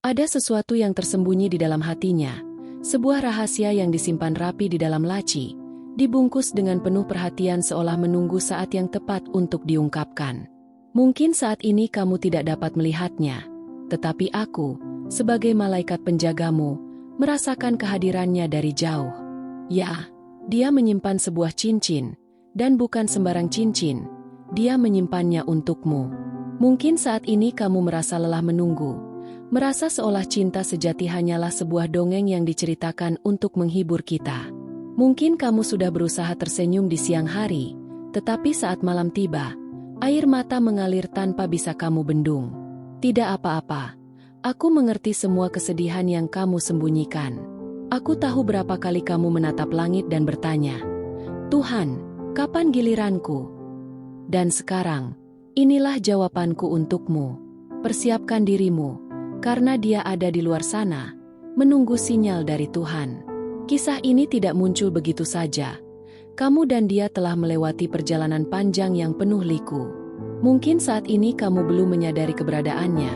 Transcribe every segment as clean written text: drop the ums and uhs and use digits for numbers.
Ada sesuatu yang tersembunyi di dalam hatinya, sebuah rahasia yang disimpan rapi di dalam laci, dibungkus dengan penuh perhatian seolah menunggu saat yang tepat untuk diungkapkan. Mungkin saat ini kamu tidak dapat melihatnya, tetapi aku, sebagai malaikat penjagamu, merasakan kehadirannya dari jauh. Ya, dia menyimpan sebuah cincin, dan bukan sembarang cincin, dia menyimpannya untukmu. Mungkin saat ini kamu merasa lelah menunggu, merasa seolah cinta sejati hanyalah sebuah dongeng yang diceritakan untuk menghibur kita. Mungkin kamu sudah berusaha tersenyum di siang hari, tetapi saat malam tiba, air mata mengalir tanpa bisa kamu bendung. Tidak apa-apa, aku mengerti semua kesedihan yang kamu sembunyikan. Aku tahu berapa kali kamu menatap langit dan bertanya, "Tuhan, kapan giliranku?" Dan sekarang, inilah jawabanku untukmu. Persiapkan dirimu, karena dia ada di luar sana, menunggu sinyal dari Tuhan. Kisah ini tidak muncul begitu saja. Kamu dan dia telah melewati perjalanan panjang yang penuh liku. Mungkin saat ini kamu belum menyadari keberadaannya,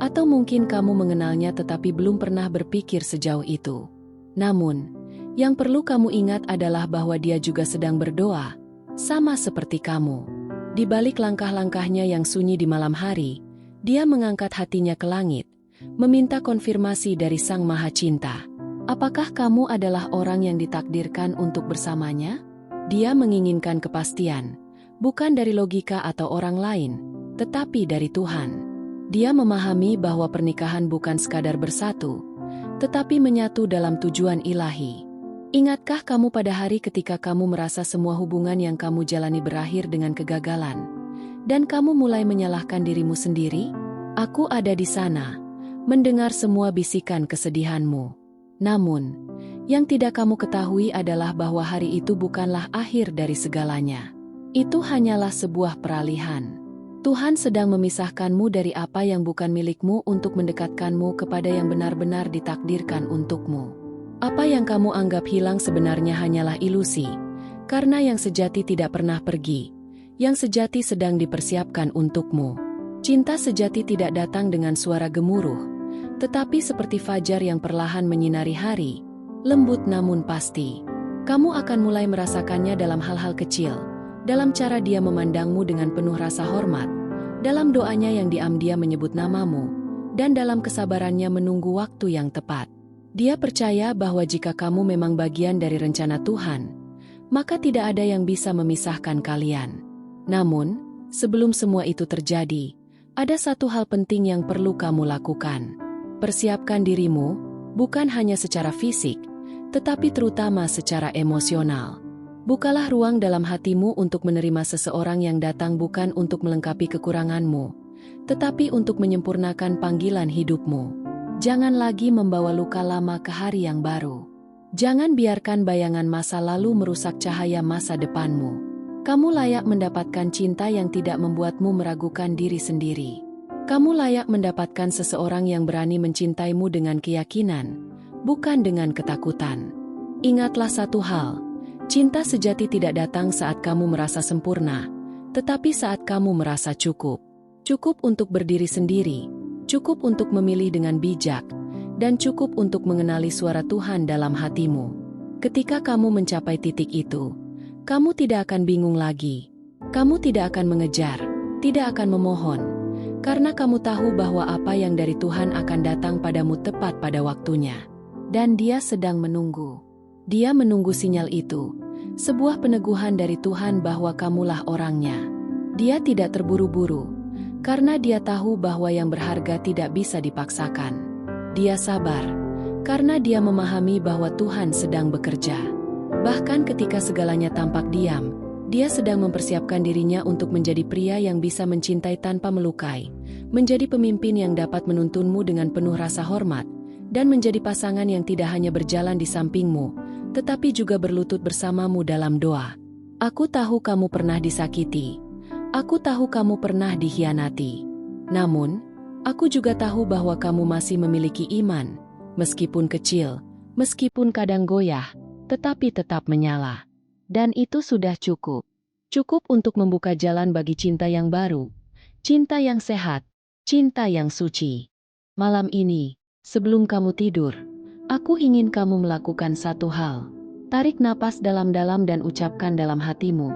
atau mungkin kamu mengenalnya tetapi belum pernah berpikir sejauh itu. Namun, yang perlu kamu ingat adalah bahwa dia juga sedang berdoa, sama seperti kamu. Di balik langkah-langkahnya yang sunyi di malam hari, dia mengangkat hatinya ke langit, meminta konfirmasi dari Sang Maha Cinta. Apakah kamu adalah orang yang ditakdirkan untuk bersamanya? Dia menginginkan kepastian, bukan dari logika atau orang lain, tetapi dari Tuhan. Dia memahami bahwa pernikahan bukan sekadar bersatu, tetapi menyatu dalam tujuan ilahi. Ingatkah kamu pada hari ketika kamu merasa semua hubungan yang kamu jalani berakhir dengan kegagalan, dan kamu mulai menyalahkan dirimu sendiri? Aku ada di sana, mendengar semua bisikan kesedihanmu. Namun, yang tidak kamu ketahui adalah bahwa hari itu bukanlah akhir dari segalanya. Itu hanyalah sebuah peralihan. Tuhan sedang memisahkanmu dari apa yang bukan milikmu untuk mendekatkanmu kepada yang benar-benar ditakdirkan untukmu. Apa yang kamu anggap hilang sebenarnya hanyalah ilusi, karena yang sejati tidak pernah pergi, yang sejati sedang dipersiapkan untukmu. Cinta sejati tidak datang dengan suara gemuruh, tetapi seperti fajar yang perlahan menyinari hari, lembut namun pasti. Kamu akan mulai merasakannya dalam hal-hal kecil, dalam cara dia memandangmu dengan penuh rasa hormat, dalam doanya yang diam-diam menyebut namamu, dan dalam kesabarannya menunggu waktu yang tepat. Dia percaya bahwa jika kamu memang bagian dari rencana Tuhan, maka tidak ada yang bisa memisahkan kalian. Namun, sebelum semua itu terjadi, ada satu hal penting yang perlu kamu lakukan. Persiapkan dirimu, bukan hanya secara fisik, tetapi terutama secara emosional. Bukalah ruang dalam hatimu untuk menerima seseorang yang datang bukan untuk melengkapi kekuranganmu, tetapi untuk menyempurnakan panggilan hidupmu. Jangan lagi membawa luka lama ke hari yang baru. Jangan biarkan bayangan masa lalu merusak cahaya masa depanmu. Kamu layak mendapatkan cinta yang tidak membuatmu meragukan diri sendiri. Kamu layak mendapatkan seseorang yang berani mencintaimu dengan keyakinan, bukan dengan ketakutan. Ingatlah satu hal. Cinta sejati tidak datang saat kamu merasa sempurna, tetapi saat kamu merasa cukup. Cukup untuk berdiri sendiri, cukup untuk memilih dengan bijak, dan cukup untuk mengenali suara Tuhan dalam hatimu. Ketika kamu mencapai titik itu, kamu tidak akan bingung lagi. Kamu tidak akan mengejar, tidak akan memohon, karena kamu tahu bahwa apa yang dari Tuhan akan datang padamu tepat pada waktunya. Dan Dia sedang menunggu. Dia menunggu sinyal itu, sebuah peneguhan dari Tuhan bahwa kamulah orangnya. Dia tidak terburu-buru, karena Dia tahu bahwa yang berharga tidak bisa dipaksakan. Dia sabar, karena Dia memahami bahwa Tuhan sedang bekerja. Bahkan ketika segalanya tampak diam, Dia sedang mempersiapkan dirinya untuk menjadi pria yang bisa mencintai tanpa melukai, menjadi pemimpin yang dapat menuntunmu dengan penuh rasa hormat, dan menjadi pasangan yang tidak hanya berjalan di sampingmu, tetapi juga berlutut bersamamu dalam doa. Aku tahu kamu pernah disakiti. Aku tahu kamu pernah dikhianati. Namun, aku juga tahu bahwa kamu masih memiliki iman, meskipun kecil, meskipun kadang goyah, tetapi tetap menyala. Dan itu sudah cukup. Cukup untuk membuka jalan bagi cinta yang baru, cinta yang sehat, cinta yang suci. Malam ini, Sebelum kamu tidur, aku ingin kamu melakukan satu hal. Tarik napas dalam-dalam dan ucapkan dalam hatimu,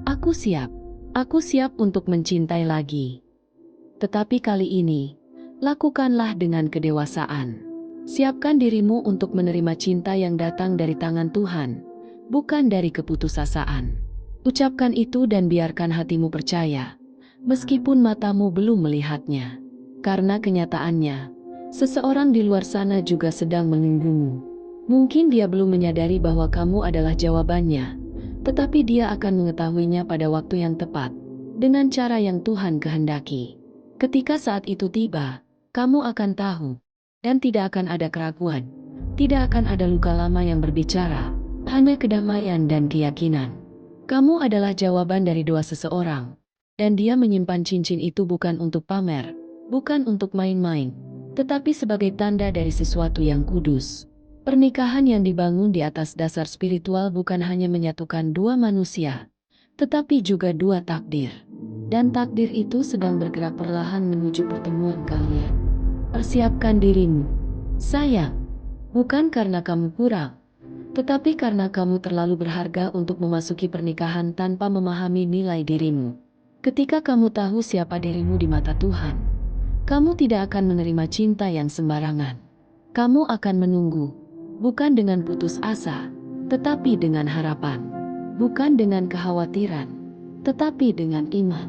"Aku siap. Aku siap untuk mencintai lagi." Tetapi kali ini, lakukanlah dengan kedewasaan. Siapkan dirimu untuk menerima cinta yang datang dari tangan Tuhan, bukan dari keputusasaan. Ucapkan itu dan biarkan hatimu percaya, meskipun matamu belum melihatnya. Karena kenyataannya, seseorang di luar sana juga sedang menunggumu. Mungkin dia belum menyadari bahwa kamu adalah jawabannya, tetapi dia akan mengetahuinya pada waktu yang tepat, dengan cara yang Tuhan kehendaki. Ketika saat itu tiba, kamu akan tahu, dan tidak akan ada keraguan, tidak akan ada luka lama yang berbicara, hanya kedamaian dan keyakinan. Kamu adalah jawaban dari doa seseorang, dan dia menyimpan cincin itu bukan untuk pamer, bukan untuk main-main, tetapi sebagai tanda dari sesuatu yang kudus. Pernikahan yang dibangun di atas dasar spiritual bukan hanya menyatukan dua manusia, tetapi juga dua takdir. Dan takdir itu sedang bergerak perlahan menuju pertemuan kalian. Persiapkan dirimu, sayang, bukan karena kamu kurang, tetapi karena kamu terlalu berharga untuk memasuki pernikahan tanpa memahami nilai dirimu. Ketika kamu tahu siapa dirimu di mata Tuhan, kamu tidak akan menerima cinta yang sembarangan. Kamu akan menunggu, bukan dengan putus asa, tetapi dengan harapan. Bukan dengan kekhawatiran, tetapi dengan iman.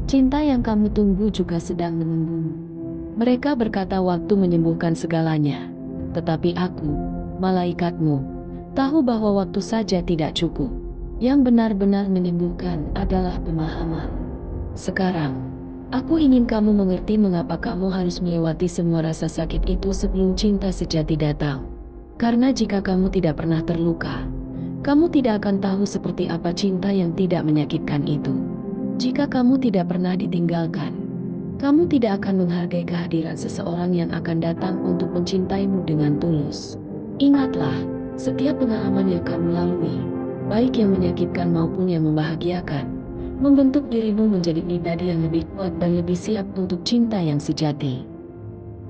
Cinta yang kamu tunggu juga sedang menunggumu. Mereka berkata waktu menyembuhkan segalanya, tetapi aku, malaikatmu, tahu bahwa waktu saja tidak cukup. Yang benar-benar menyembuhkan adalah pemahaman. Sekarang, aku ingin kamu mengerti mengapa kamu harus melewati semua rasa sakit itu sebelum cinta sejati datang. Karena jika kamu tidak pernah terluka, kamu tidak akan tahu seperti apa cinta yang tidak menyakitkan itu. Jika kamu tidak pernah ditinggalkan, kamu tidak akan menghargai kehadiran seseorang yang akan datang untuk mencintaimu dengan tulus. Ingatlah, setiap pengalaman yang kamu lalui, baik yang menyakitkan maupun yang membahagiakan, membentuk dirimu menjadi pribadi yang lebih kuat dan lebih siap untuk cinta yang sejati.